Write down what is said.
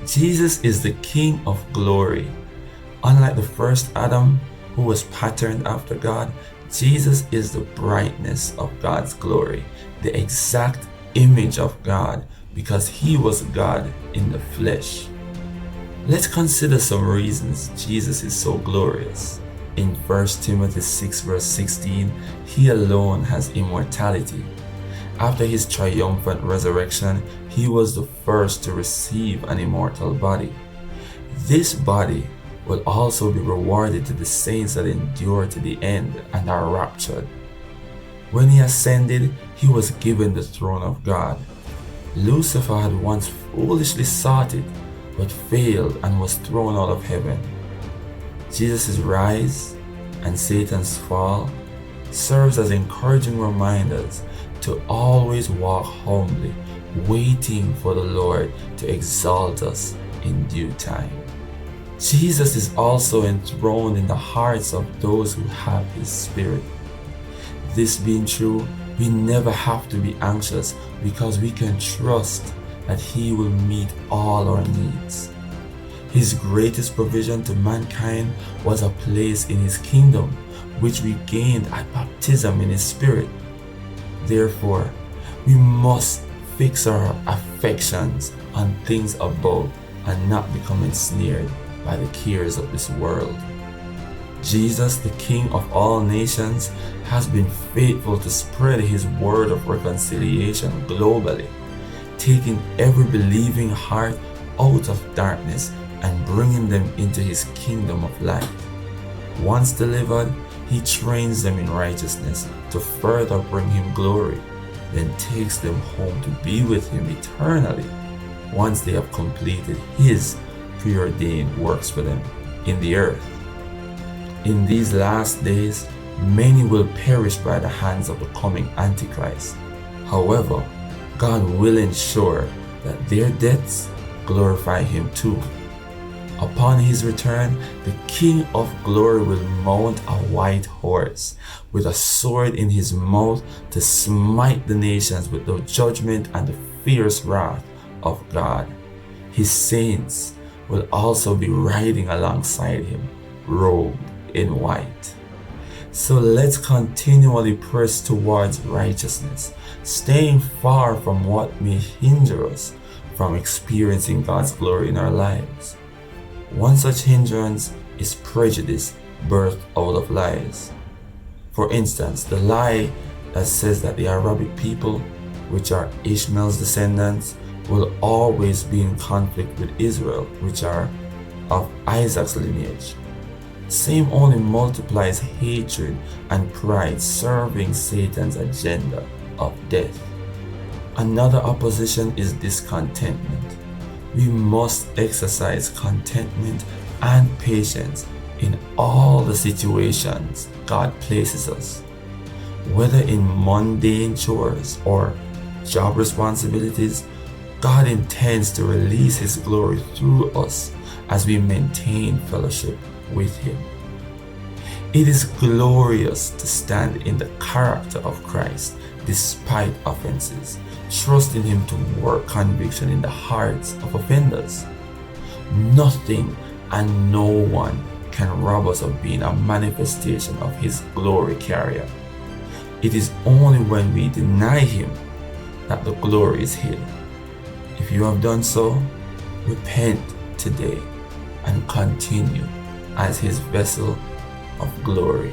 Jesus is the King of glory. Unlike the first Adam, who was patterned after God, Jesus is the brightness of God's glory, the exact image of God, because he was God in the flesh. Let's consider some reasons Jesus is so glorious. In 1 Timothy 6 verse 16, he alone has immortality. After his triumphant resurrection, he was the first to receive an immortal body. This body will also be rewarded to the saints that endure to the end and are raptured. When he ascended, he was given the throne of God. Lucifer had once foolishly sought it, but failed and was thrown out of heaven. Jesus' rise and Satan's fall serves as encouraging reminders to always walk humbly, waiting for the Lord to exalt us in due time. Jesus is also enthroned in the hearts of those who have his spirit. This being true, we never have to be anxious because we can trust that he will meet all our needs. His greatest provision to mankind was a place in his kingdom, which we gained at baptism in his spirit. Therefore, we must fix our affections on things above and not become ensnared by the cares of this world. Jesus, the King of all nations, has been faithful to spread his word of reconciliation globally, taking every believing heart out of darkness and bringing them into his kingdom of light. Once delivered, he trains them in righteousness to further bring him glory, then takes them home to be with him eternally once they have completed his preordained works for them in the earth. In these last days, many will perish by the hands of the coming Antichrist. However, God will ensure that their deaths glorify him too. Upon his return, the King of glory will mount a white horse with a sword in his mouth to smite the nations with the judgment and the fierce wrath of God. His saints will also be riding alongside him, robed in white. So let's continually press towards righteousness, staying far from what may hinder us from experiencing God's glory in our lives. One such hindrance is prejudice birthed out of lies. For instance, the lie that says that the Arabic people, which are Ishmael's descendants, will always be in conflict with Israel, which are of Isaac's lineage. Same only multiplies hatred and pride, serving Satan's agenda of death. Another opposition is discontentment. We must exercise contentment and patience in all the situations God places us. Whether in mundane chores or job responsibilities, God intends to release his glory through us as we maintain fellowship with him. It is glorious to stand in the character of Christ despite offenses, trusting him to work conviction in the hearts of offenders. Nothing and no one can rob us of being a manifestation of his glory carrier. It is only when we deny him that the glory is hid. If you have done so, repent today and continue as his vessel of glory.